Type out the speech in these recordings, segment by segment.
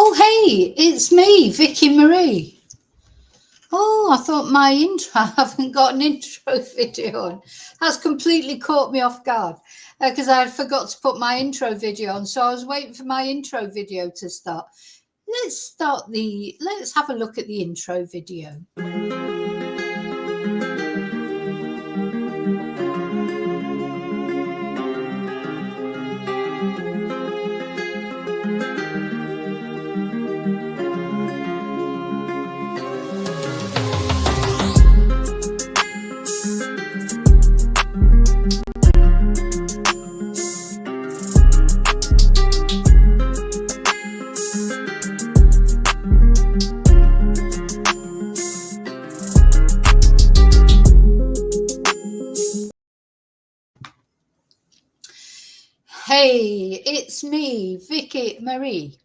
Oh, hey, it's me, Vicky Marie. Oh, I thought my intro, I haven't got an intro video on. That's completely caught me off guard because I forgot to put my intro video on. So I was waiting for my intro video to start. Let's have a look at the intro video. Hey, it's me, Vicky Marie.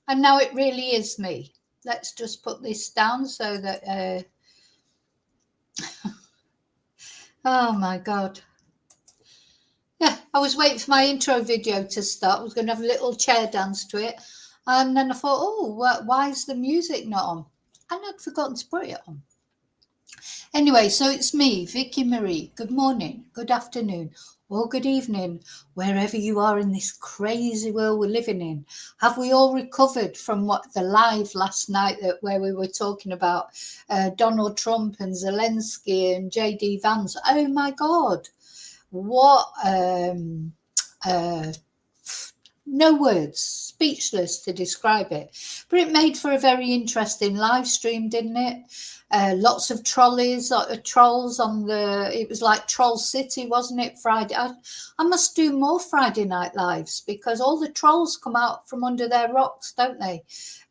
And now it really is me. Let's just put this down so that... oh, my God. Yeah, I was waiting for my intro video to start. I was going to have a little chair dance to it. And then I thought, oh, why is the music not on? And I'd forgotten to put it on. Anyway, so it's me, Vicky Marie. Good morning, good afternoon, or good evening, wherever you are in this crazy world we're living in. Have we all recovered from the live last night where we were talking about Donald Trump and Zelensky and JD Vance? Oh my God, what no words, speechless to describe it. But it made for a very interesting live stream, didn't it? Lots of trolls on it was like Troll City, wasn't it, Friday? I must do more Friday night lives because all the trolls come out from under their rocks, don't they?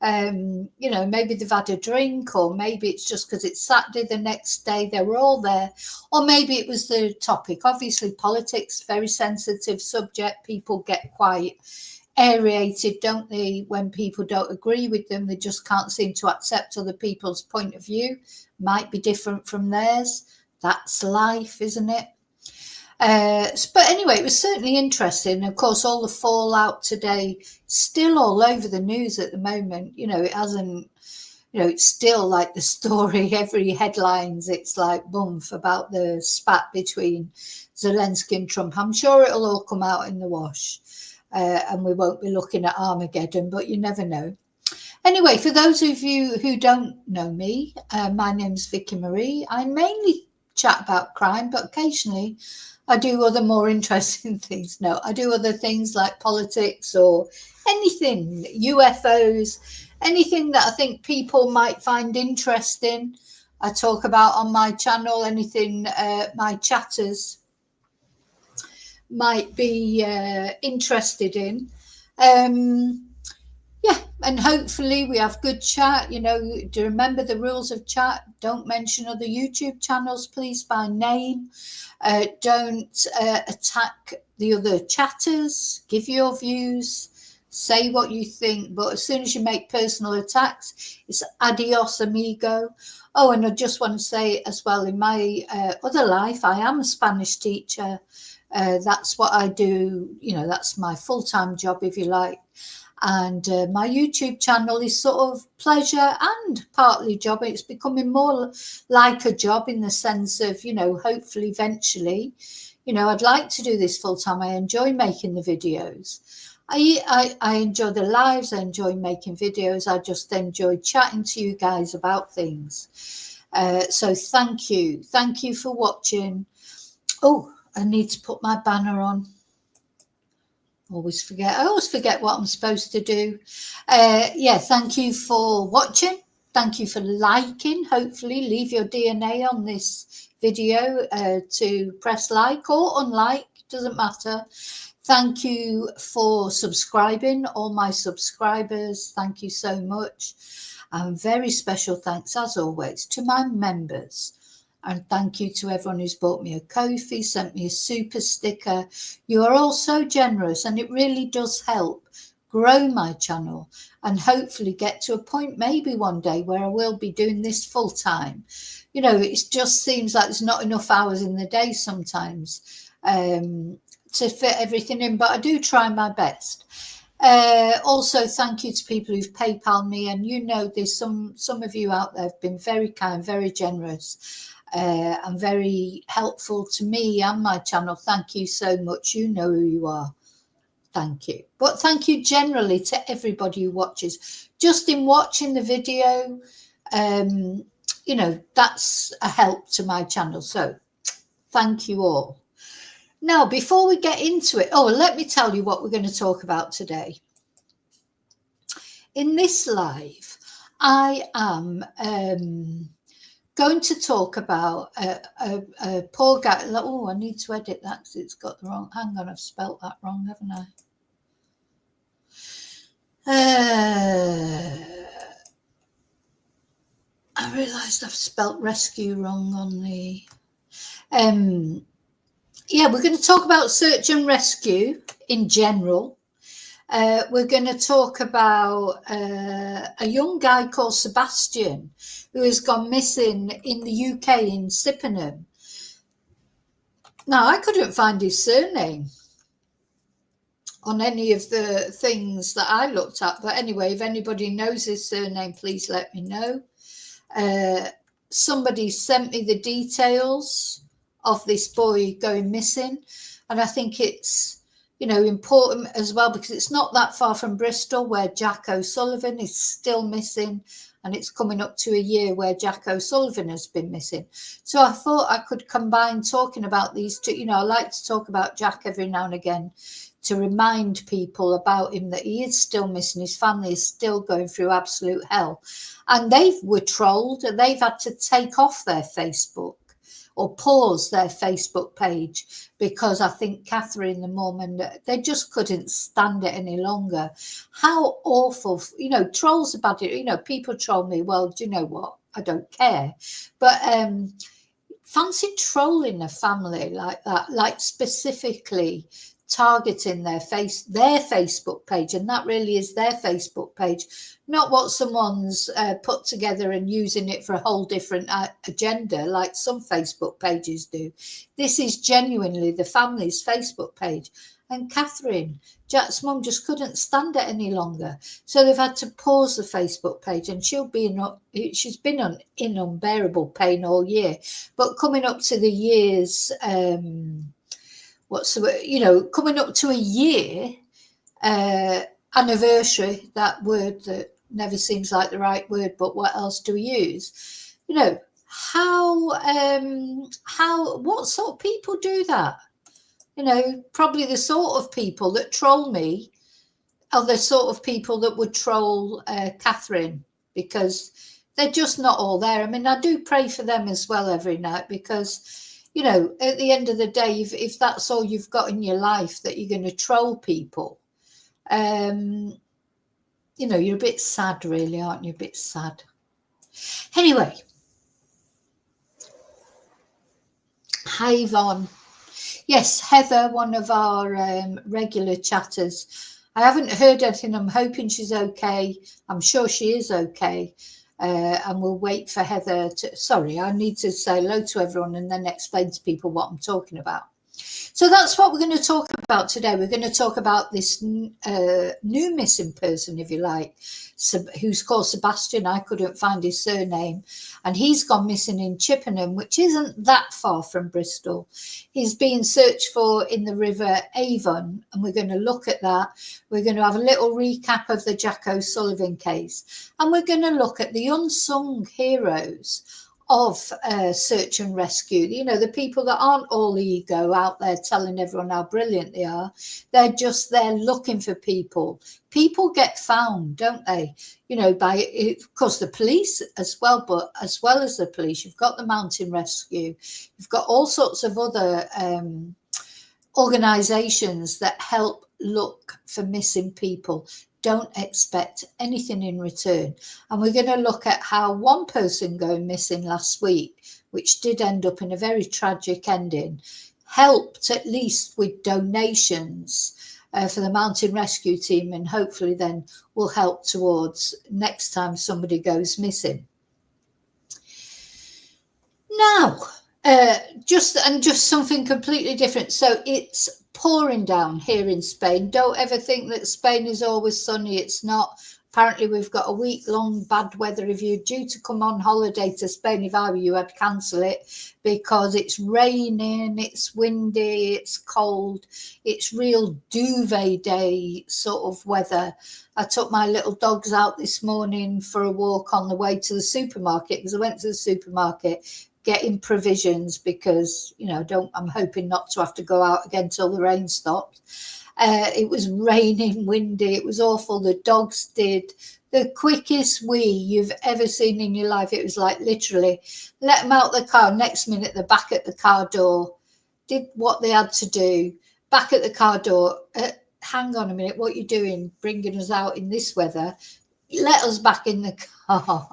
Maybe they've had a drink, or maybe it's just because it's Saturday the next day, they were all there. Or maybe it was the topic. Obviously, politics, very sensitive subject. People get quite aerated, don't they, when people don't agree with them. They just can't seem to accept other people's point of view. Might be different from theirs. That's life, isn't it? But anyway, it was certainly interesting. Of course, all the fallout today, still all over the news at the moment. It hasn't, it's still like the story, every headlines, it's like bump about the spat between Zelensky and Trump. I'm sure it'll all come out in the wash. And we won't be looking at Armageddon, but you never know. Anyway, for those of you who don't know me, my name's Vicky Marie. I mainly chat about crime, but occasionally I do other more interesting things. No, I do other things like politics or anything, UFOs, anything that I think people might find interesting. I talk about on my channel, anything my chatters might be interested in. And hopefully we have good chat. Do remember the rules of chat. Don't mention other YouTube channels, please, by name. Don't attack the other chatters. Give your views, say what you think, but as soon as you make personal attacks, it's adios amigo. Oh, and I just want to say as well, in my other life, I am a Spanish teacher. That's what I do. That's my full-time job, if you like. And my YouTube channel is sort of pleasure and partly job. It's becoming more like a job in the sense of, hopefully eventually, I'd like to do this full-time. I enjoy making the videos. I enjoy the lives. I enjoy making videos. I just enjoy chatting to you guys about things. So thank you. Thank you for watching. Oh, I need to put my banner on. I always forget what I'm supposed to do. Thank you for watching. Thank you for liking. Hopefully leave your DNA on this video to press like or unlike, doesn't matter. Thank you for subscribing, all my subscribers. Thank you so much. And very special thanks, as always, to my members. And thank you to everyone who's bought me a Ko-fi, sent me a super sticker. You are all so generous, and it really does help grow my channel and hopefully get to a point maybe one day where I will be doing this full time. It just seems like there's not enough hours in the day sometimes to fit everything in, but I do try my best. Also, thank you to people who've PayPal me, and you know there's some of you out there have been very kind, very generous, and very helpful to me and my channel. Thank you so much. You know who you are. Thank you. But thank you generally to everybody who watches. Just in watching the video, you know, that's a help to my channel. So thank you all. Now, before we get into it, let me tell you what we're going to talk about today. In this live, I am going to talk about a poor guy. Oh, I need to edit that because it's got the wrong. Hang on, I've spelt that wrong, haven't I? I realised I've spelt rescue wrong on the. Yeah, we're going to talk about search and rescue in general. We're going to talk about a young guy called Sebastian who has gone missing in the UK in Chippenham. Now, I couldn't find his surname on any of the things that I looked at. But anyway, if anybody knows his surname, please let me know. Somebody sent me the details of this boy going missing. And I think it's, you know, important as well because it's not that far from Bristol where Jack O Sullivan is still missing. And it's coming up to a year where Jack O Sullivan has been missing. So I thought I could combine talking about these two. You know, I like to talk about Jack every now and again to remind people about him, that he is still missing. His family is still going through absolute hell. And they were trolled and they've had to take off their Facebook or pause their Facebook page because I think Catherine, the mum, and they just couldn't stand it any longer. How awful, you know, trolls about it. You know, people troll me. Well, do you know what? I don't care. But fancy trolling a family like that, like specifically targeting their Facebook page, and that really is their Facebook page, not what someone's put together and using it for a whole different agenda like some Facebook pages do. This is genuinely the family's Facebook page. And Catherine, Jack's mum, just couldn't stand it any longer, so they've had to pause the Facebook page, and she's been in unbearable pain all year. But coming up to the year's coming up to a year anniversary, that word that never seems like the right word, but what else do we use? You know, what sort of people do that? You know, probably the sort of people that troll me are the sort of people that would troll Catherine, because they're just not all there. I mean, I do pray for them as well every night, because you know, at the end of the day, if that's all you've got in your life, that you're going to troll people, you know, you're a bit sad, really, aren't you? A bit sad. Anyway, hi, Yvonne. Yes, Heather, one of our regular chatters. I haven't heard anything. I'm hoping she's okay. I'm sure she is okay. And we'll wait for Heather to. Sorry, I need to say hello to everyone and then explain to people what I'm talking about. So that's what we're going to talk about today. We're going to talk about this new missing person, if you like, who's called Sebastian. I couldn't find his surname. And he's gone missing in Chippenham, which isn't that far from Bristol. He's being searched for in the River Avon, and we're going to look at that. We're going to have a little recap of the Jack O Sullivan case. And we're going to look at the unsung heroes of search and rescue. You know, the people that aren't all ego out there telling everyone how brilliant they are. They're just there looking for people. People get found, don't they? You know, by, of course, the police as well, but as well as the police, you've got the mountain rescue. You've got all sorts of other organisations that help look for missing people. Don't expect anything in return. And we're going to look at how one person going missing last week, which did end up in a very tragic ending, helped at least with donations for the mountain rescue team, and hopefully then will help towards next time somebody goes missing. Now, just something completely different. So it's pouring down here in Spain. Don't ever think that Spain is always sunny. It's not. Apparently, we've got a week-long bad weather. If you're due to come on holiday to Spain, if I were you, I'd cancel it, because it's raining, it's windy, it's cold. It's real duvet day sort of weather. I took my little dogs out this morning for a walk on the way to the supermarket, because I went to the supermarket getting provisions, because, you know, I'm hoping not to have to go out again till the rain stops. It was raining, windy, it was awful. The dogs did the quickest wee you've ever seen in your life. It was like literally let them out the car, next minute they're back at the car door, did what they had to do, back at the car door. Hang on a minute, what are you doing bringing us out in this weather? Let us back in the car.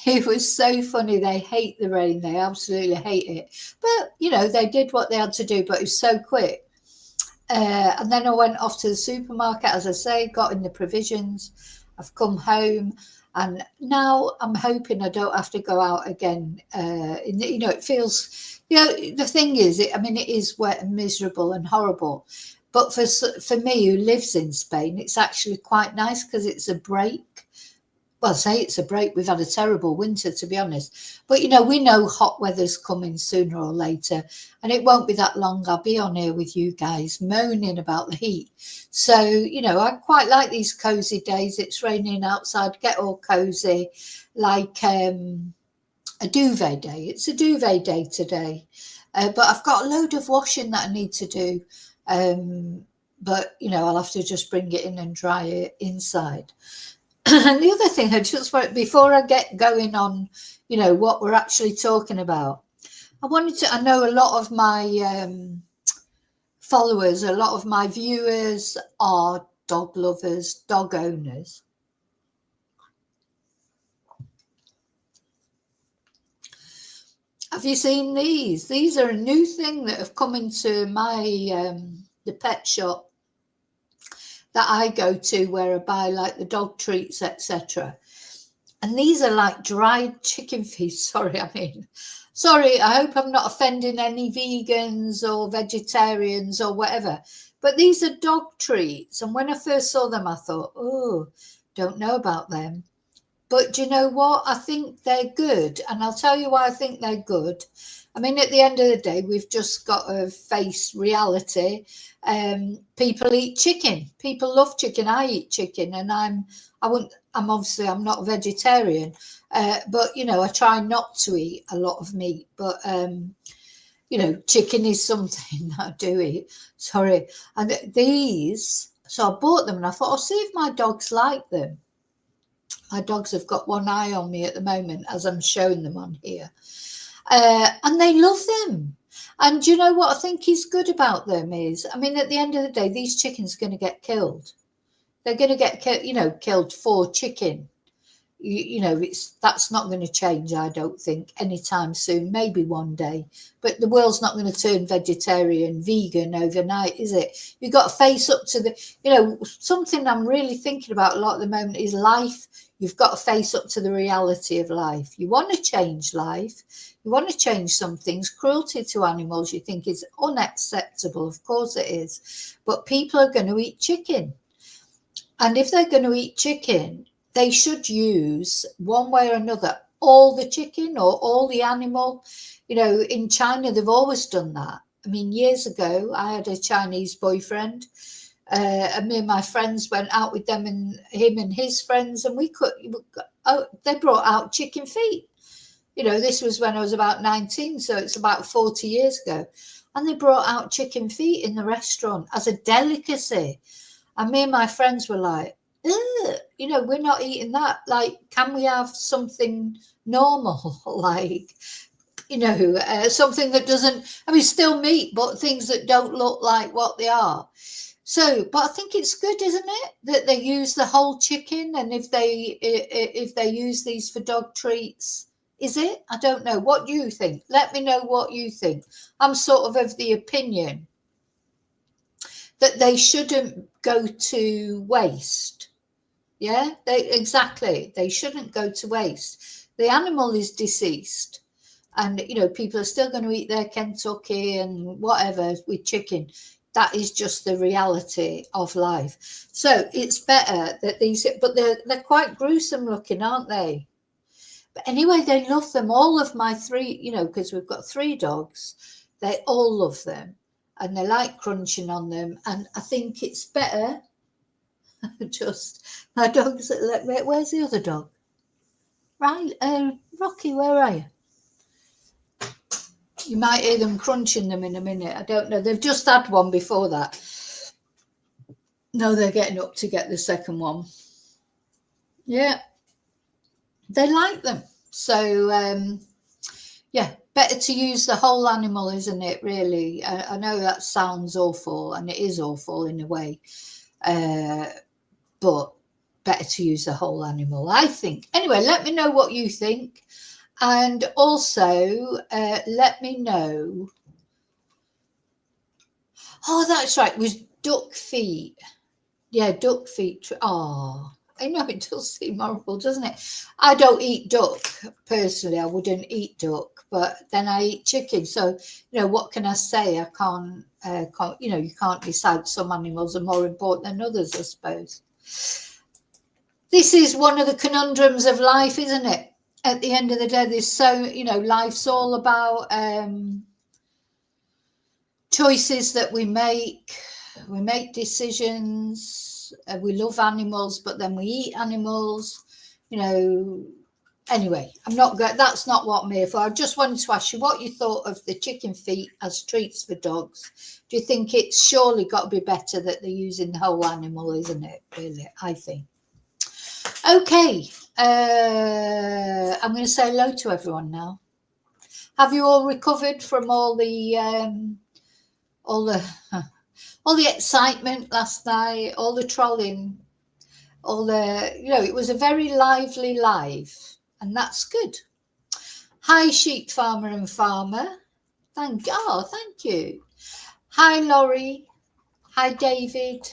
It was so funny. They hate the rain, they absolutely hate it, but you know, they did what they had to do, but it was so quick. And then I went off to the supermarket, as I say, got in the provisions. I've come home, and now I'm hoping I don't have to go out again. You know, it feels, you know, the thing is, I mean, it is wet and miserable and horrible. But for me, who lives in Spain, it's actually quite nice, because it's a break. Well, say it's a break. We've had a terrible winter, to be honest. But, you know, we know hot weather's coming sooner or later, and it won't be that long. I'll be on here with you guys moaning about the heat. So, you know, I quite like these cozy days. It's raining outside, get all cozy, like a duvet day. It's a duvet day today. But I've got a load of washing that I need to do. But, you know, I'll have to just bring it in and dry it inside. And the other thing, I just want, before I get going on, you know, what we're actually talking about, I know a lot of my followers, a lot of my viewers are dog lovers, dog owners. Have you seen these? These are a new thing that have come into my the pet shop that I go to, where I buy like the dog treats, etc. And these are like dried chicken feet. Sorry, I hope I'm not offending any vegans or vegetarians or whatever. But these are dog treats. And when I first saw them, I thought, oh, don't know about them. But do you know what? I think they're good. And I'll tell you why I think they're good. I mean, at the end of the day, we've just got to face reality. People eat chicken. People love chicken. I eat chicken, and I'm not a vegetarian, but you know, I try not to eat a lot of meat. But you know, chicken is something that I do eat. Sorry, and these. So I bought them, and I thought, I'll see if my dogs like them. My dogs have got one eye on me at the moment, as I'm showing them on here. And they love them. And you know what I think is good about them is, I mean, at the end of the day, these chickens are going to get killed. They're going to get killed for chicken. You know, that's not going to change, I don't think, anytime soon. Maybe one day, but the world's not going to turn vegetarian, vegan overnight, is it? You've got to face up to the, you know, something I'm really thinking about a lot at the moment is life. You've got to face up to the reality of life. You want to change life. You want to change some things. Cruelty to animals, you think, is unacceptable. Of course it is. But people are going to eat chicken. And if they're going to eat chicken, they should use, one way or another, all the chicken or all the animal. You know, in China, they've always done that. I mean, years ago, I had a Chinese boyfriend. And me and my friends went out with them and him and his friends, and they brought out chicken feet. You know, this was when I was about 19, so it's about 40 years ago. And they brought out chicken feet in the restaurant as a delicacy. And me and my friends were like, ugh, you know, we're not eating that. Like, can we have something normal? Like, you know, something that doesn't, I mean, still meat, but things that don't look like what they are. So, but I think it's good, isn't it, that they use the whole chicken? And if they use these for dog treats, is it? I don't know. What do you think? Let me know what you think. I'm sort of the opinion that they shouldn't go to waste. Yeah, exactly. They shouldn't go to waste. The animal is deceased. And, you know, people are still going to eat their Kentucky and whatever with chicken. That is just the reality of life. So it's better that these, but they're quite gruesome looking, aren't they? But anyway, they love them. All of my three, you know, because we've got 3 dogs, they all love them and they like crunching on them. And I think it's better. Just my dog's, where's the other dog? Right, Rocky, where are you? You might hear them crunching them in a minute. I don't know. They've just had one before that. No, they're getting up to get the second one. Yeah, they like them. So, yeah, better to use the whole animal, isn't it, really? I know that sounds awful, and it is awful in a way. But better to use the whole animal, I think. Anyway, let me know what you think. And also, let me know. Oh, that's right. It was duck feet. Yeah, duck feet. Oh, I know it does seem horrible, doesn't it? I don't eat duck personally. I wouldn't eat duck, but then I eat chicken. So, you know, what can I say? I can't, you know, you can't decide some animals are more important than others, I suppose. This is one of the conundrums of life, isn't it? At the end of the day, there's so, you know, life's all about choices that we make decisions, we love animals, but then we eat animals, you know. Anyway, I'm not good. That's not what I'm here for. I just wanted to ask you what you thought of the chicken feet as treats for dogs. Do you think it's surely got to be better that they're using the whole animal, isn't it? Really, I think. Okay, I'm going to say hello to everyone now. Have you all recovered from all the excitement last night, all the trolling, all the, you know, it was a very lively live, and that's good. Hi, Sheep Farmer and Farmer. Thank you. Hi, Laurie. Hi, David.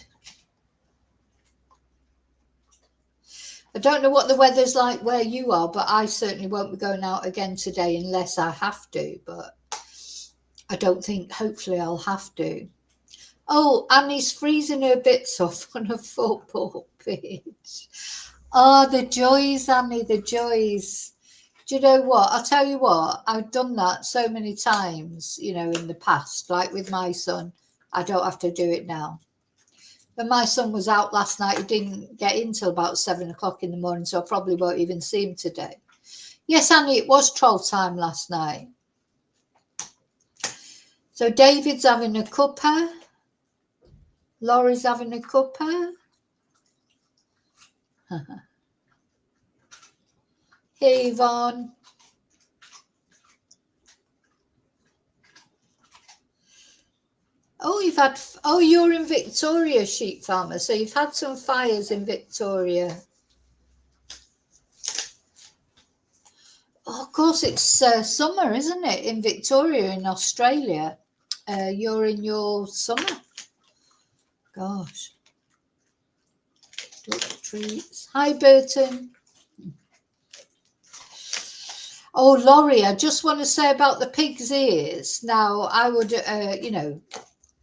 I don't know what the weather's like where you are, but I certainly won't be going out again today unless I have to, but I don't think, hopefully I'll have to. Oh, Annie's freezing her bits off on a football pitch. Oh, the joys, Annie, the joys. Do you know what? I'll tell you what, I've done that so many times, you know, in the past, like with my son. I don't have to do it now. When my son was out last night, he didn't get in till about 7 o'clock in the morning, so I probably won't even see him today. Yes, Annie, it was troll time last night. So David's having a cuppa. Laurie's having a cuppa. Hey, Yvonne. Oh, you're in Victoria, Sheep Farmer. So you've had some fires in Victoria. Oh, of course, it's summer, isn't it? In Victoria, in Australia. You're in your summer. Gosh. Duck treats. Hi, Burton. Oh, Laurie, I just want to say about the pig's ears. Now, I would, you know,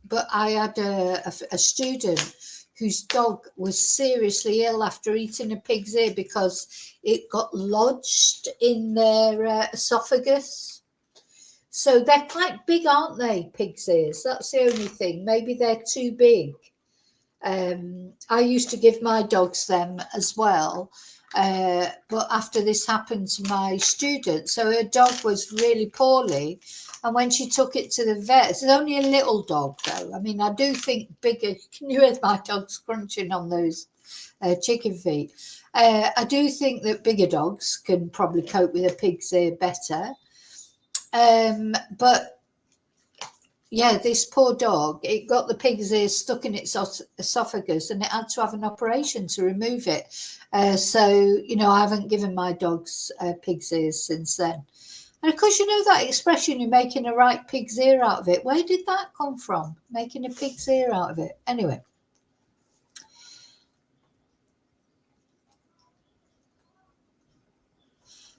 but I had a student whose dog was seriously ill after eating a pig's ear because it got lodged in their esophagus. So they're quite big, aren't they, pig's ears? That's the only thing. Maybe they're too big. I used to give my dogs them as well. But after this happened to my student, so her dog was really poorly. And when she took it to the vet, it's only a little dog though. I mean, I do think bigger, can you hear my dog's crunching on those chicken feet? I do think that bigger dogs can probably cope with a pig's ear better. But yeah, this poor dog, it got the pig's ear stuck in its esophagus and it had to have an operation to remove it. So, you know, I haven't given my dogs pig's ears since then. And of course, you know that expression, you're making a right pig's ear out of it. Where did that come from? Making a pig's ear out of it. Anyway.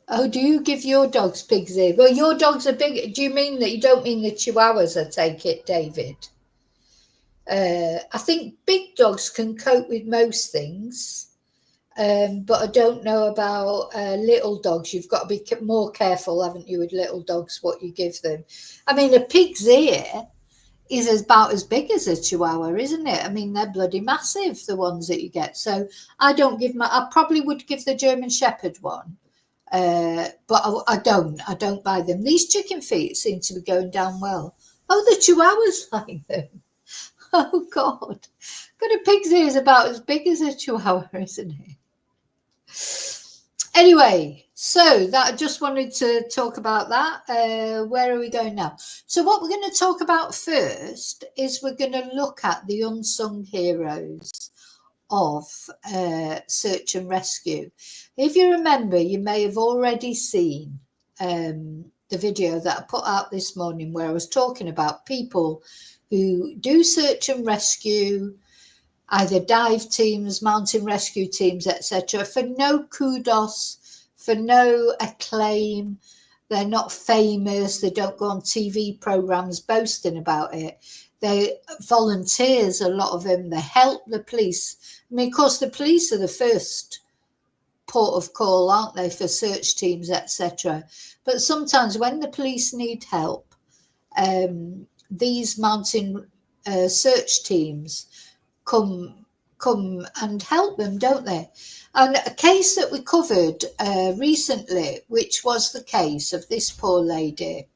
Oh, do you give your dogs pig's ear? Well, your dogs are big. Do you mean that you don't mean the Chihuahuas, I take it, David? I think big dogs can cope with most things, but I don't know about little dogs. You've got to be more careful, haven't you, with little dogs, what you give them. I mean, a pig's ear is about as big as a chihuahua, isn't it? I mean, they're bloody massive, the ones that you get. So I probably would give the German Shepherd one, but I don't buy them. These chicken feet seem to be going down well. Oh, the chihuahuas like them. Oh God, got a pig's ear is about as big as a chihuahua, isn't it? Anyway, so that I just wanted to talk about that. Where are we going now? So what we're going to talk about first is we're going to look at the unsung heroes of search and rescue. If you remember, you may have already seen the video that I put out this morning where I was talking about people who do search and rescue, either dive teams, mountain rescue teams, etc., for no kudos, for no acclaim. They're not famous. They don't go on TV programs boasting about it. They volunteers, a lot of them. They help the police. I mean, of course, the police are the first port of call, aren't they, for search teams, etc. But sometimes when the police need help, these mountain search teams come and help them, don't they? And a case that we covered recently, which was the case of this poor lady,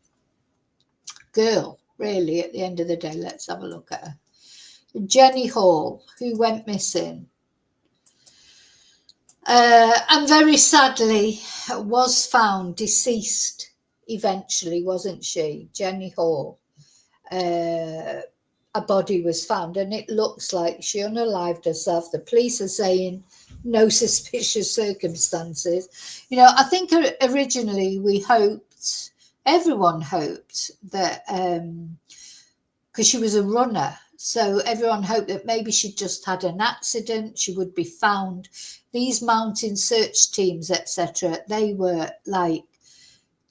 girl, really, at the end of the day. Let's have a look at her. Jenny Hall, who went missing. And very sadly was found deceased eventually, wasn't she? Jenny Hall. A body was found, and it looks like she unalived herself. The police are saying no suspicious circumstances. You know, I think originally everyone hoped that, because she was a runner, so everyone hoped that maybe she'd just had an accident, she would be found. These mountain search teams, etc., they were like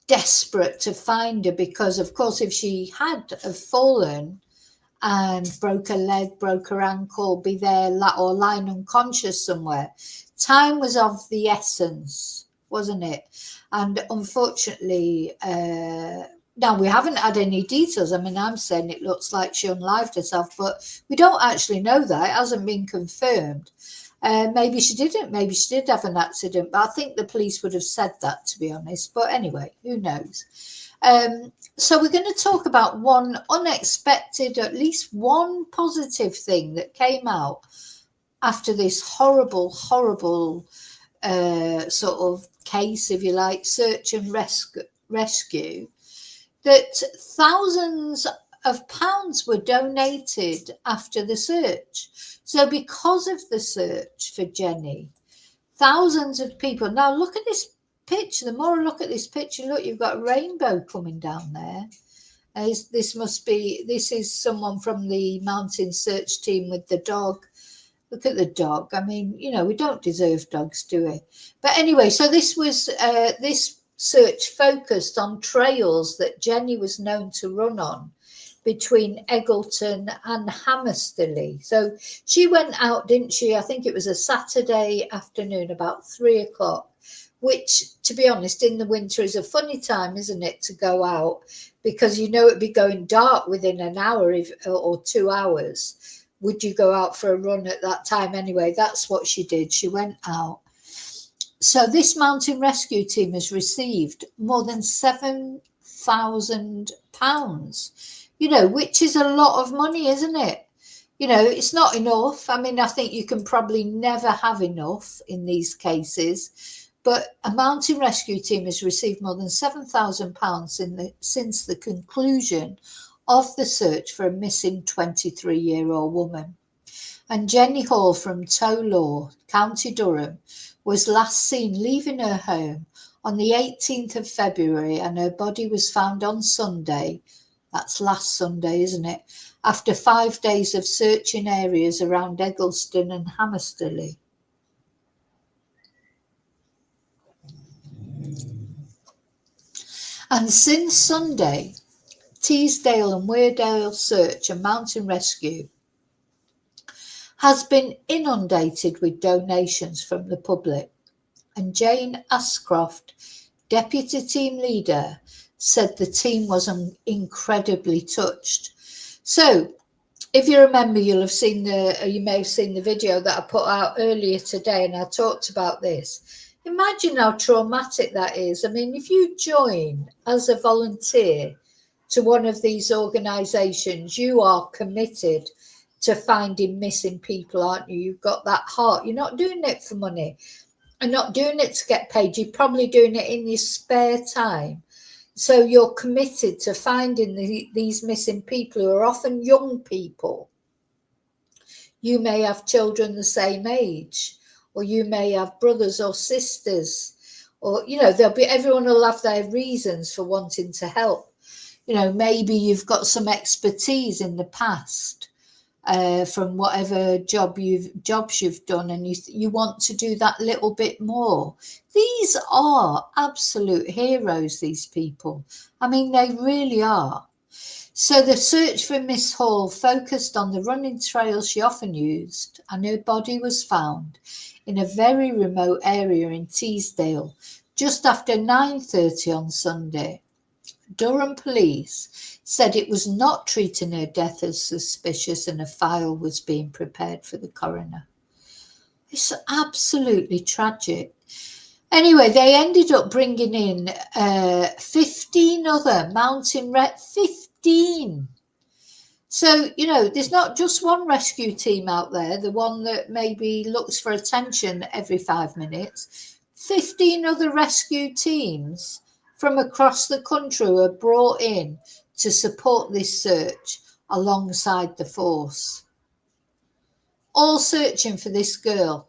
desperate to find her, because of course if she had fallen and broke her leg, broke her ankle, be there or lying unconscious somewhere, time was of the essence, wasn't it? And unfortunately, now we haven't had any details. I mean, I'm saying it looks like she unalived herself, but we don't actually know that. It hasn't been confirmed. Maybe she didn't. Maybe she did have an accident, but I think the police would have said that, to be honest. But anyway, who knows? So we're going to talk about one unexpected, at least one positive thing that came out after this horrible, horrible sort of case, if you like, search and rescue, that thousands of pounds were donated after the search. So because of the search for Jenny, thousands of people. Now look at this picture. The more I look at this picture, look, you've got a rainbow coming down there. This is someone from the mountain search team with the dog. Look at the dog. I mean, you know, we don't deserve dogs, do we? But anyway, so this search focused on trails that Jenny was known to run on between Eggleton and Hammerstille. So she went out, didn't she? I think it was a Saturday afternoon, about 3:00, which, to be honest, in the winter is a funny time, isn't it, to go out, because you know it'd be going dark within an hour or 2 hours. Would you go out for a run at that time? Anyway, that's what she did. She went out. So this mountain rescue team has received more than £7,000, you know, which is a lot of money, isn't it? You know, it's not enough. I mean, I think you can probably never have enough in these cases, but a mountain rescue team has received more than £7,000 since the conclusion of the search for a missing 23-year-old woman. And Jenny Hall from Tolaw, County Durham, was last seen leaving her home on the 18th of February, and her body was found on Sunday. That's last Sunday, isn't it? After 5 days of searching areas around Eggleston and Hammerstille. And since Sunday, Teesdale and Weardale Search and Mountain Rescue has been inundated with donations from the public. And Jane Ashcroft, deputy team leader, said the team was incredibly touched. So, if you remember, you may have seen the video that I put out earlier today, and I talked about this. Imagine how traumatic that is. I mean, if you join as a volunteer to one of these organisations, you are committed to finding missing people, aren't you? You've got that heart. You're not doing it for money and not doing it to get paid. You're probably doing it in your spare time. So you're committed to finding these missing people, who are often young people. You may have children the same age, or you may have brothers or sisters, or, everyone will have their reasons for wanting to help. Maybe you've got some expertise in the past from whatever jobs you've done, and you want to do that little bit more. These are absolute heroes, these people. I mean, they really are. So the search for Miss Hall focused on the running trail she often used, and her body was found in a very remote area in Teesdale just after 9:30 on Sunday. Durham police said it was not treating her death as suspicious, and a file was being prepared for the coroner. It's absolutely tragic. Anyway, they ended up bringing in 15 other mountain 15. So, there's not just one rescue team out there, the one that maybe looks for attention every 5 minutes. 15 other rescue teams from across the country were brought in to support this search alongside the force, all searching for this girl.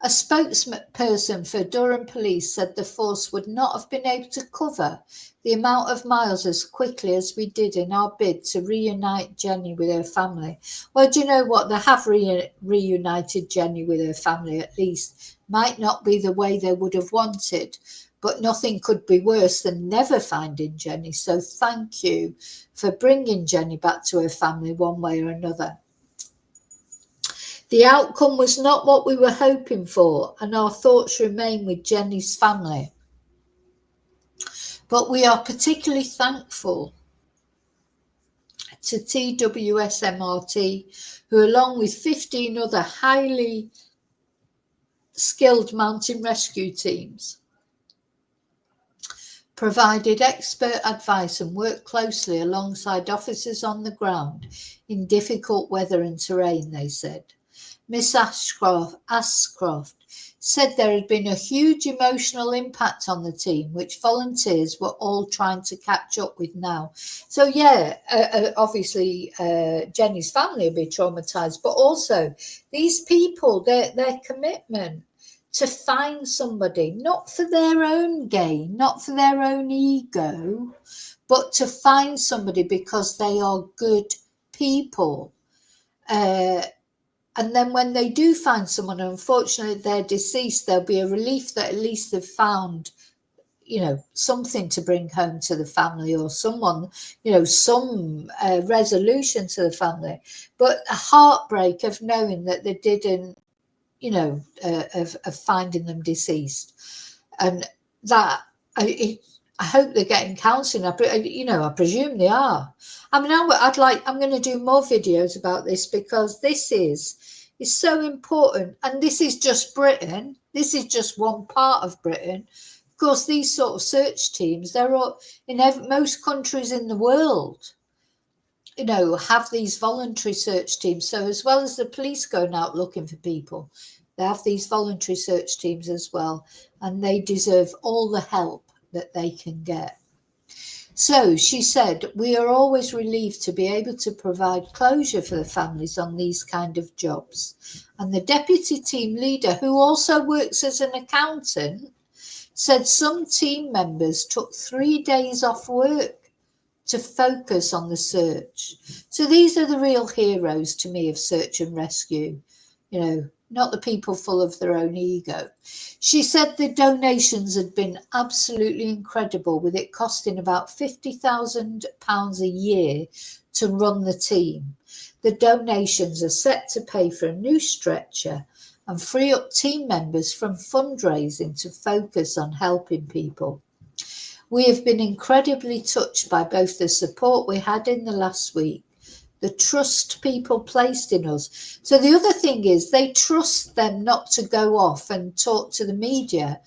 A spokesperson for Durham Police said the force would not have been able to cover the amount of miles as quickly as we did in our bid to reunite Jenny with her family. Well, do you know what? They have reunited Jenny with her family, at least. Might not be the way they would have wanted, but nothing could be worse than never finding Jenny. So thank you for bringing Jenny back to her family one way or another. The outcome was not what we were hoping for, and our thoughts remain with Jenny's family. But we are particularly thankful to TWSMRT, who, along with 15 other highly skilled mountain rescue teams, provided expert advice and worked closely alongside officers on the ground in difficult weather and terrain, they said. Miss Ashcroft said there had been a huge emotional impact on the team, which volunteers were all trying to catch up with now. So, obviously, Jenny's family will be traumatised, but also these people, their commitment to find somebody, not for their own gain, not for their own ego, but to find somebody because they are good people. And then when they do find someone, unfortunately they're deceased, there'll be a relief that at least they've found, something to bring home to the family, or someone, some resolution to the family. But a heartbreak of knowing that they didn't, of finding them deceased. And that, I hope they're getting counselling. I presume they are. I mean, I'm going to do more videos about this, because this is so important. And this is just Britain. This is just one part of Britain. Of course, these sort of search teams, they're all in most countries in the world, have these voluntary search teams. So as well as the police going out looking for people, they have these voluntary search teams as well. And they deserve all the help that they can get. So she said, we are always relieved to be able to provide closure for the families on these kind of jobs. And the deputy team leader, who also works as an accountant, said some team members took 3 days off work to focus on the search. So these are the real heroes to me of search and rescue. not the people full of their own ego. She said the donations had been absolutely incredible, with it costing about £50,000 a year to run the team. The donations are set to pay for a new stretcher and free up team members from fundraising to focus on helping people. We have been incredibly touched by both the support we had in the last week, the trust people placed in us. So the other thing is they trust them not to go off and talk to the media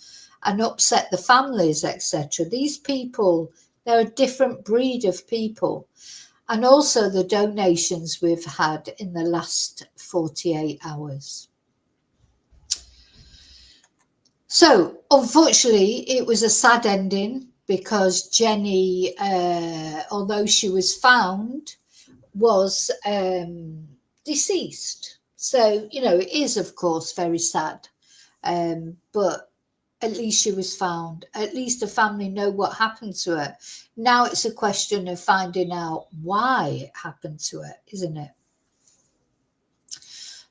and upset the families, etc. These people, they're a different breed of people. And also the donations we've had in the last 48 hours. So unfortunately, it was a sad ending because Jenny, although she was found, was deceased. So, it is, of course, very sad. But at least she was found. At least the family know what happened to her. Now it's a question of finding out why it happened to her, isn't it?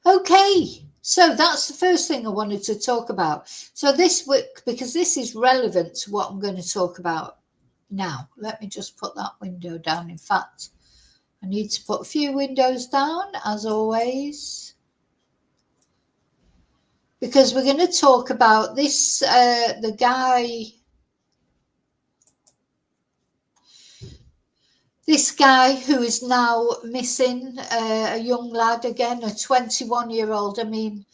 Okay, so that's the first thing I wanted to talk about. So this week, because this is relevant to what I'm going to talk about now, let me just put that window down. In fact, I need to put a few windows down, as always, because we're going to talk about this, the guy, this guy who is now missing, a young lad again, a 21-year-old. I mean,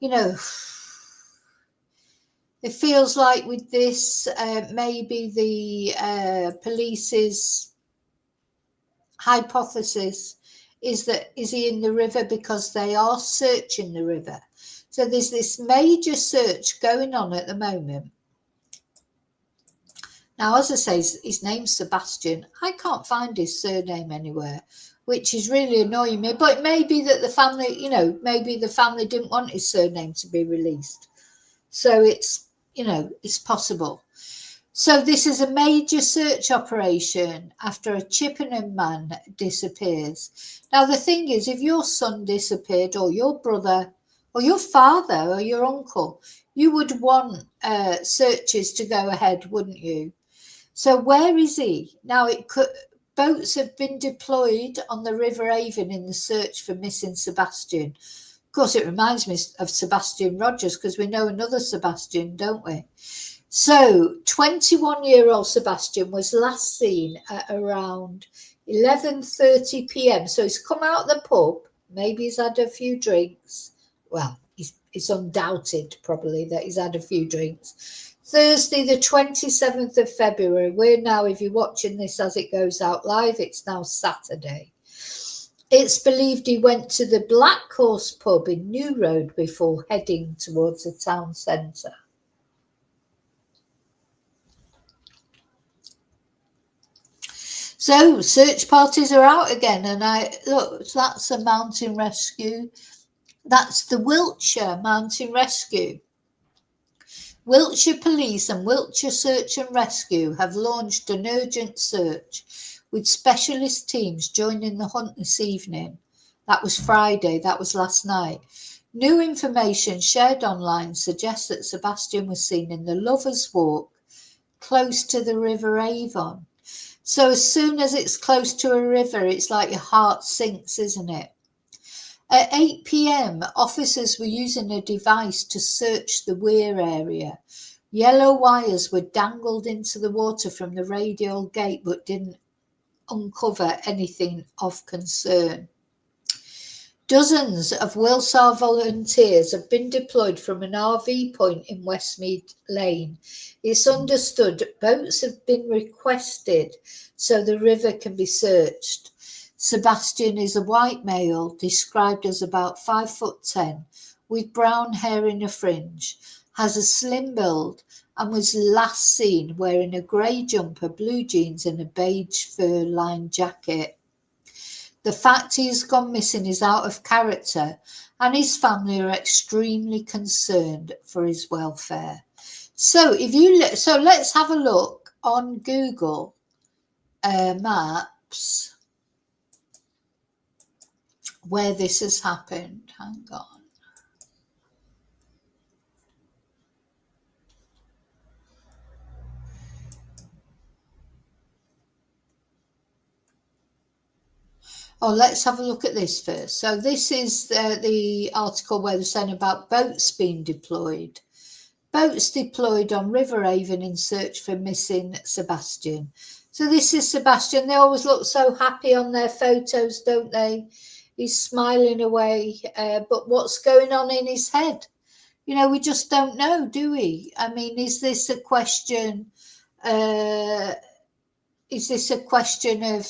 it feels like with this, maybe the police's hypothesis is he in the river because they are searching the river. So there's this major search going on at the moment. Now, as I say, his name's Sebastian. I can't find his surname anywhere, which is really annoying me. But it may be that the family, maybe the family didn't want his surname to be released. So it's, it's possible. So this is a major search operation after a Chippenham man disappears. Now, the thing is, if your son disappeared, or your brother, or your father, or your uncle, you would want searches to go ahead, wouldn't you? So where is he? Now, boats have been deployed on the River Avon in the search for missing Sebastian. Of course, it reminds me of Sebastian Rogers, because we know another Sebastian, don't we? So 21-year-old Sebastian was last seen at around 11:30 p.m. So he's come out of the pub. Maybe he's had a few drinks. Well, it's undoubted probably that he's had a few drinks. Thursday, the 27th of February. We're now, if you're watching this as it goes out live, it's now Saturday. It's believed he went to the Black Horse pub in New Road before heading towards the town centre. So search parties are out again, and look, that's a mountain rescue. That's the Wiltshire Mountain Rescue. Wiltshire Police and Wiltshire Search and Rescue have launched an urgent search with specialist teams joining the hunt this evening. That was Friday, that was last night. New information shared online suggests that Sebastian was seen in the Lovers Walk, close to the River Avon. So as soon as it's close to a river, it's like your heart sinks, isn't it? At 8 p.m, officers were using a device to search the weir area. Yellow wires were dangled into the water from the radial gate, but didn't uncover anything of concern. Dozens of Wilsar volunteers have been deployed from an RV point in Westmead Lane. It's understood boats have been requested so the river can be searched. Sebastian is a white male, described as about 5'10", with brown hair in a fringe, has a slim build, and was last seen wearing a grey jumper, blue jeans, and a beige fur-lined jacket. The fact he has gone missing is out of character, and his family are extremely concerned for his welfare. So let's have a look on Google Maps where this has happened. Hang on. Oh, let's have a look at this first. So this is the article where they're saying about boats being deployed. Boats deployed on River Avon in search for missing Sebastian. So this is Sebastian. They always look so happy on their photos, don't they? He's smiling away. But what's going on in his head? You know, we just don't know, do we? I mean, is this a question? Is this a question of,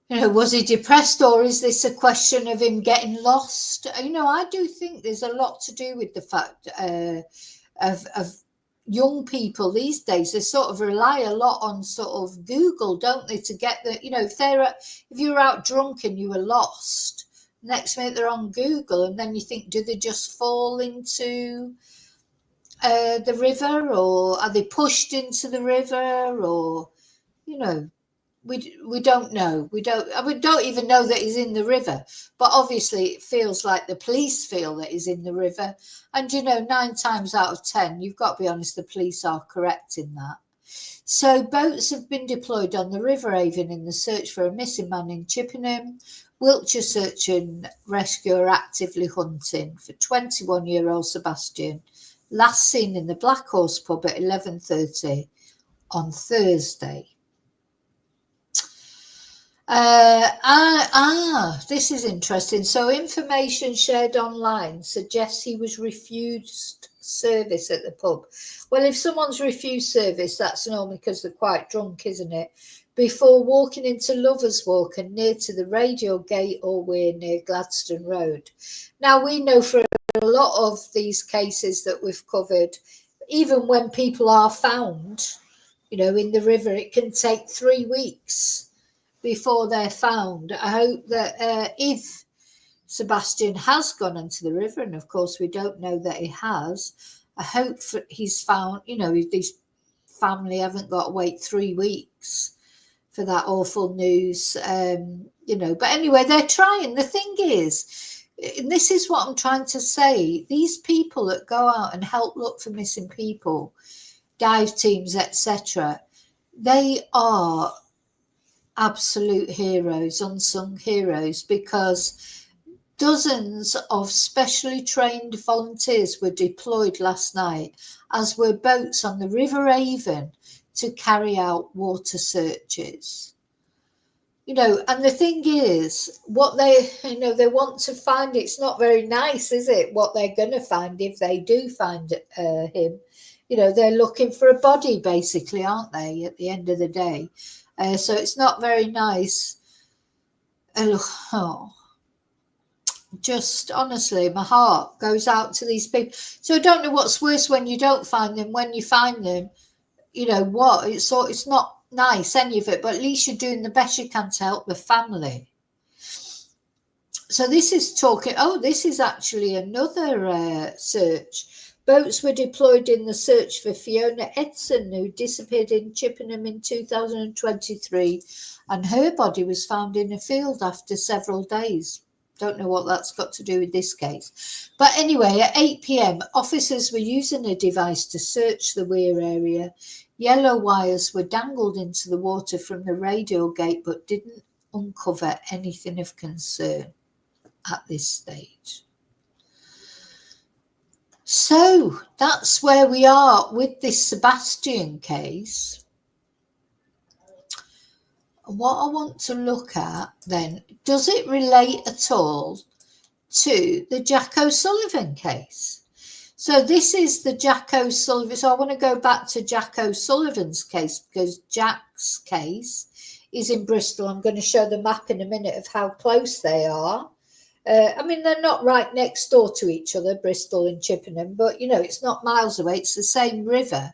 you know, was he depressed, or is this a question of him getting lost? You know, I do think there's a lot to do with the fact of young people these days. They sort of rely a lot on sort of Google, don't they, to get the, you know, if you're out drunk and you were lost, next minute they're on Google, and then you think, do they just fall into the river, or are they pushed into the river, or, you know, we don't know. We don't even know that he's in the river. But obviously, it feels like the police feel that he's in the river. And, you know, 9 times out of 10, you've got to be honest, the police are correct in that. So boats have been deployed on the River Avon in the search for a missing man in Chippenham. Wiltshire Search and Rescue are actively hunting for 21-year-old Sebastian, last seen in the Black Horse pub at 11:30 on Thursday. This is interesting. So information shared online suggests he was refused service at the pub. Well, if someone's refused service, that's normally because they're quite drunk, isn't it? Before walking into Lovers Walk and near to the Radio Gate or Weir near Gladstone Road. Now, we know for a lot of these cases that we've covered, even when people are found, you know, in the river, it can take 3 weeks before they're found. I hope that if Sebastian has gone into the river, and of course we don't know that he has, I hope he's found, you know, his family haven't got to wait 3 weeks for that awful news, you know. But anyway, they're trying. The thing is, and this is what I'm trying to say, these people that go out and help look for missing people, dive teams, etc., they are absolute heroes, unsung heroes, because dozens of specially trained volunteers were deployed last night, as were boats on the River Avon to carry out water searches. You know, and the thing is, what they, you know, they want to find, it's not very nice, is it, what they're going to find if they do find him. You know, they're looking for a body, basically, aren't they, at the end of the day? So it's not very nice. Oh, just honestly, my heart goes out to these people. So I don't know what's worse, when you don't find them, when you find them, you know what, it's not nice, any of it, but at least you're doing the best you can to help the family. So this is talking, this is actually another search. Boats were deployed in the search for Fiona Edson, who disappeared in Chippenham in 2023, and her body was found in a field after several days. Don't know what that's got to do with this case. But anyway, at 8 p.m, officers were using a device to search the Weir area. Yellow wires were dangled into the water from the radio gate, but didn't uncover anything of concern at this stage. So that's where we are with this Sebastian case. What I want to look at then, does it relate at all to the Jack O Sullivan case? So this is the Jack O Sullivan. So I want to go back to Jack O Sullivan's case, because Jack's case is in Bristol. I'm going to show the map in a minute of how close they are. I mean, they're not right next door to each other, Bristol and Chippenham, but, you know, it's not miles away. It's the same river.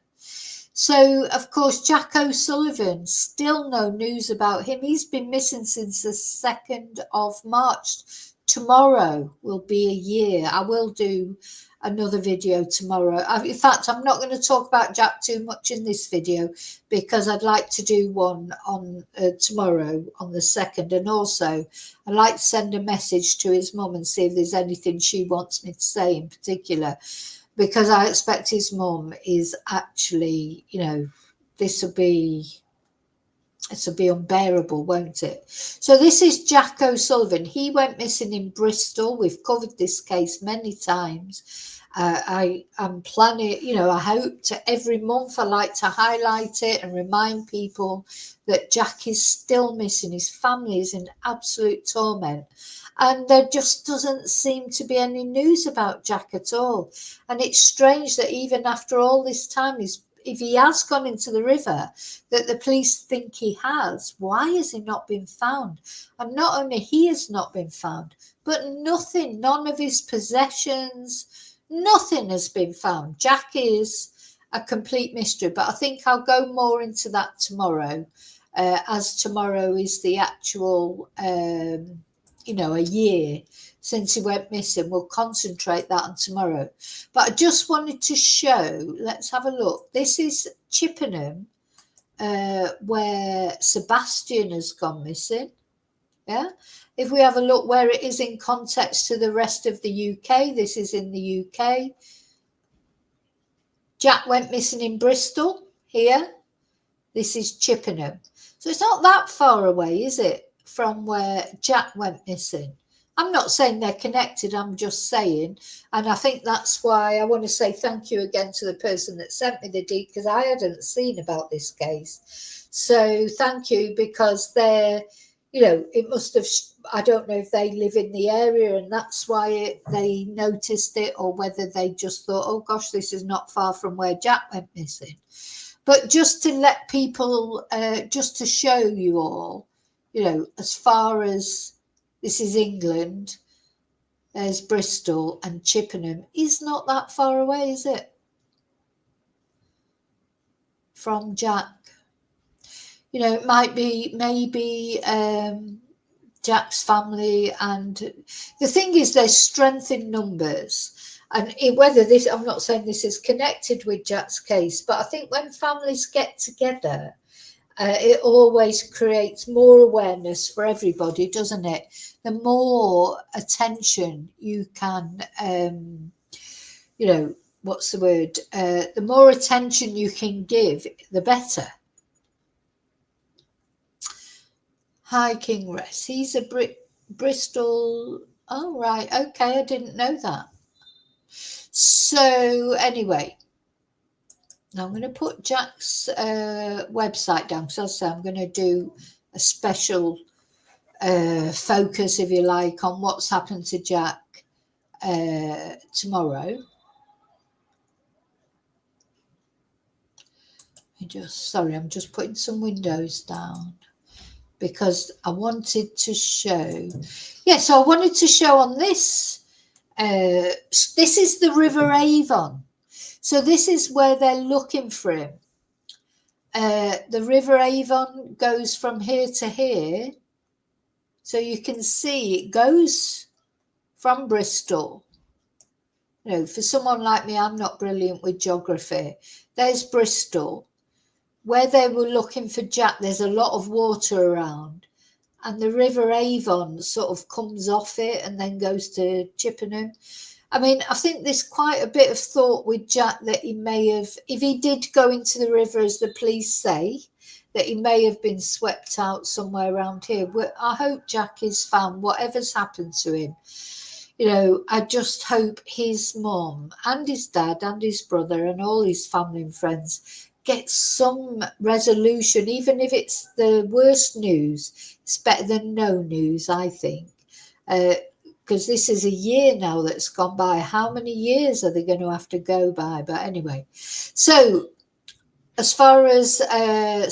So, of course, Jack O Sullivan, still no news about him. He's been missing since the 2nd of March. Tomorrow will be a year. I will do another video tomorrow. In fact, I'm not going to talk about Jack too much in this video, because I'd like to do one on tomorrow on the 2nd, and also I'd like to send a message to his mum and see if there's anything she wants me to say in particular, because I expect his mum is actually, you know, this will be It'll be unbearable, won't it? So this is Jack O Sullivan. He went missing in Bristol. We've covered this case many times. I'm planning, you know, I hope to every month I like to highlight it and remind people that Jack is still missing. His family is in absolute torment. And there just doesn't seem to be any news about Jack at all. And it's strange that even after all this time, if he has gone into the river, that the police think he has, why has he not been found? And not only he has not been found, but nothing, none of his possessions, nothing has been found. Jack is a complete mystery, but I think I'll go more into that tomorrow, as tomorrow is the actual, you know, a year since he went missing. We'll concentrate that on tomorrow. But I just wanted to show, let's have a look. This is Chippenham, where Sebastian has gone missing. Yeah. If we have a look where it is in context to the rest of the UK, this is in the UK. Jack went missing in Bristol here. This is Chippenham. So it's not that far away, is it, from where Jack went missing? I'm not saying they're connected, I'm just saying. And I think that's why I want to say thank you again to the person that sent me the deed, because I hadn't seen about this case. So thank you, because they're, you know, it must have, I don't know if they live in the area and that's why they noticed it, or whether they just thought, oh gosh, this is not far from where Jack went missing. But just to let people, just to show you all, you know, as far as this is England, there's Bristol, and Chippenham is not that far away, is it? From Jack. You know, it might be maybe Jack's family. And the thing is, there's strength in numbers. And whether this, I'm not saying this is connected with Jack's case, but I think when families get together, it always creates more awareness for everybody, doesn't it? The more attention you can, you know, what's the word? The more attention you can give, the better. Hi, King Rest. He's a Bristol. Oh, right. Okay, I didn't know that. So anyway, I'm going to put Jack's website down, because as I say, I'm going to do a special focus, if you like, on what's happened to Jack tomorrow. I'm just putting some windows down, because I wanted to show. Yeah, so I wanted to show on this. This is the River Avon. So this is where they're looking for him. The River Avon goes from here to here. So you can see it goes from Bristol. You know, for someone like me, I'm not brilliant with geography. There's Bristol. Where they were looking for Jack, there's a lot of water around. And the River Avon sort of comes off it and then goes to Chippenham. I mean, I think there's quite a bit of thought with Jack that he may have, if he did go into the river, as the police say, that he may have been swept out somewhere around here. I hope Jack is found, whatever's happened to him. You know, I just hope his mum and his dad and his brother and all his family and friends get some resolution, even if it's the worst news. It's better than no news, I think. Because this is a year now that's gone by. How many years are they going to have to go by? But anyway, so as far as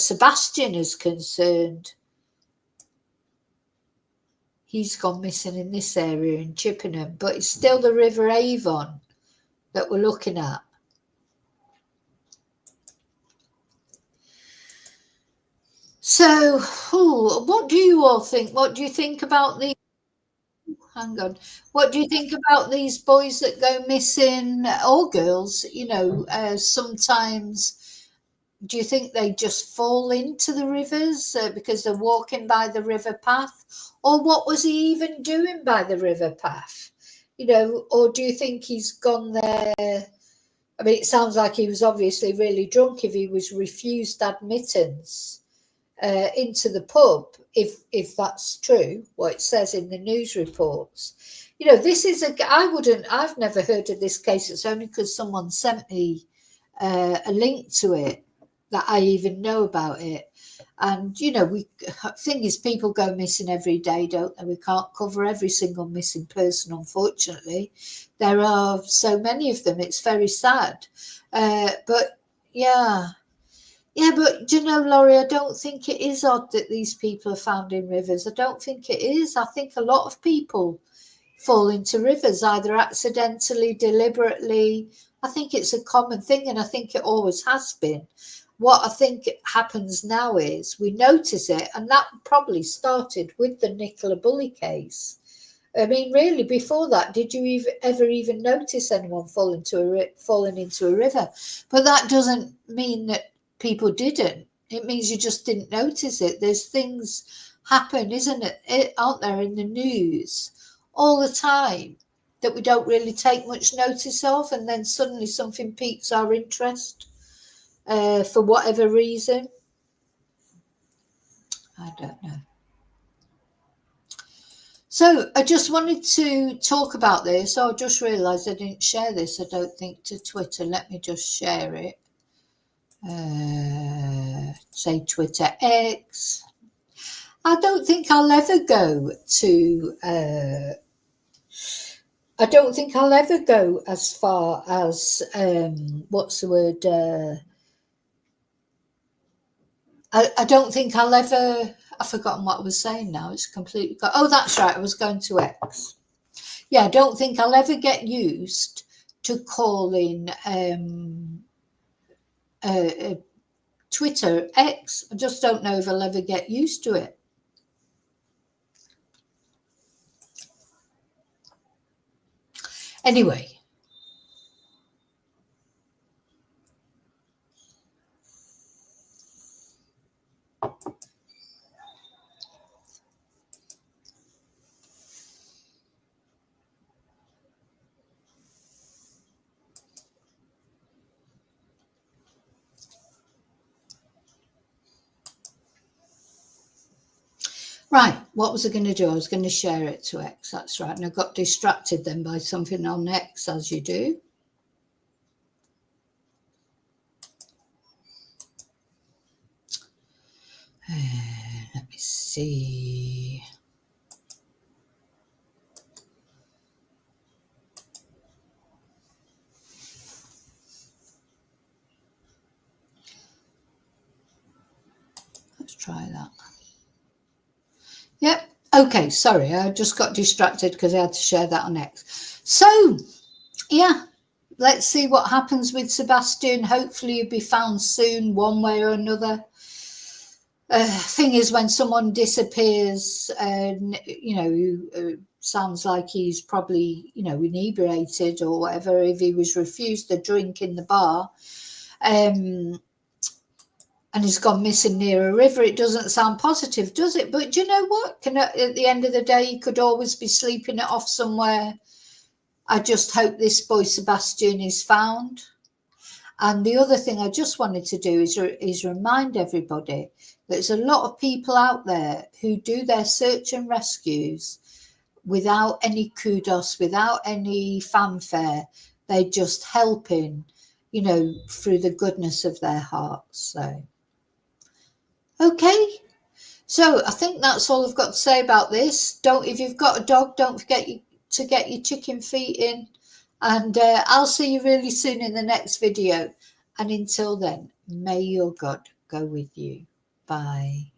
Sebastian is concerned, he's gone missing in this area in Chippenham, but it's still the River Avon that we're looking at. So, what do you all think? What do you think about the... Hang on. What do you think about these boys that go missing, or girls? You know, sometimes, do you think they just fall into the rivers because they're walking by the river path? Or what was he even doing by the river path? You know, or do you think he's gone there? I mean, it sounds like he was obviously really drunk if he was refused admittance into the pub, if that's true, what it says in the news reports. You know, this is I've never heard of this case. It's only because someone sent me a link to it that I even know about it. And, you know, thing is, people go missing every day, don't they? We can't cover every single missing person, unfortunately. There are so many of them. It's very sad. But, yeah. Yeah, but do you know, Laurie, I don't think it is odd that these people are found in rivers. I don't think it is. I think a lot of people fall into rivers, either accidentally, deliberately. I think it's a common thing, and I think it always has been. What I think happens now is we notice it, and that probably started with the Nicola Bulley case. I mean, really, before that, did you ever even notice anyone falling into a river? But that doesn't mean that people didn't. It means you just didn't notice it. There's things happen, isn't it, aren't there, in the news all the time that we don't really take much notice of, and then suddenly something piques our interest. For whatever reason. I don't know. So I just wanted to talk about this. I just realised I didn't share this, I don't think, to Twitter. Let me just share it. Say Twitter X. I don't think I'll ever go to... I don't think I'll ever go as far as... what's the word... I don't think I'll ever... I've forgotten what I was saying now. It's completely... Oh, that's right. I was going to X. Yeah, I don't think I'll ever get used to calling Twitter X. I just don't know if I'll ever get used to it. Anyway. Right, what was I going to do? I was going to share it to X, that's right. And I got distracted then by something on X, as you do. Let me see. Let's try that. Yep. Okay, sorry, I just got distracted because I had to share that on X. So, yeah, let's see what happens with Sebastian. Hopefully he'll be found soon, one way or another. Thing is, when someone disappears, you know, sounds like he's probably, you know, inebriated or whatever, if he was refused a drink in the bar, and he's gone missing near a river, it doesn't sound positive, does it? But do you know what? At the end of the day, he could always be sleeping it off somewhere. I just hope this boy Sebastian is found. And the other thing I just wanted to do is remind everybody that there's a lot of people out there who do their search and rescues without any kudos, without any fanfare. They're just helping, you know, through the goodness of their hearts. So, okay. So I think that's all I've got to say about this. If you've got a dog, don't forget to get your chicken feet in. And I'll see you really soon in the next video. And until then, may your God go with you. Bye.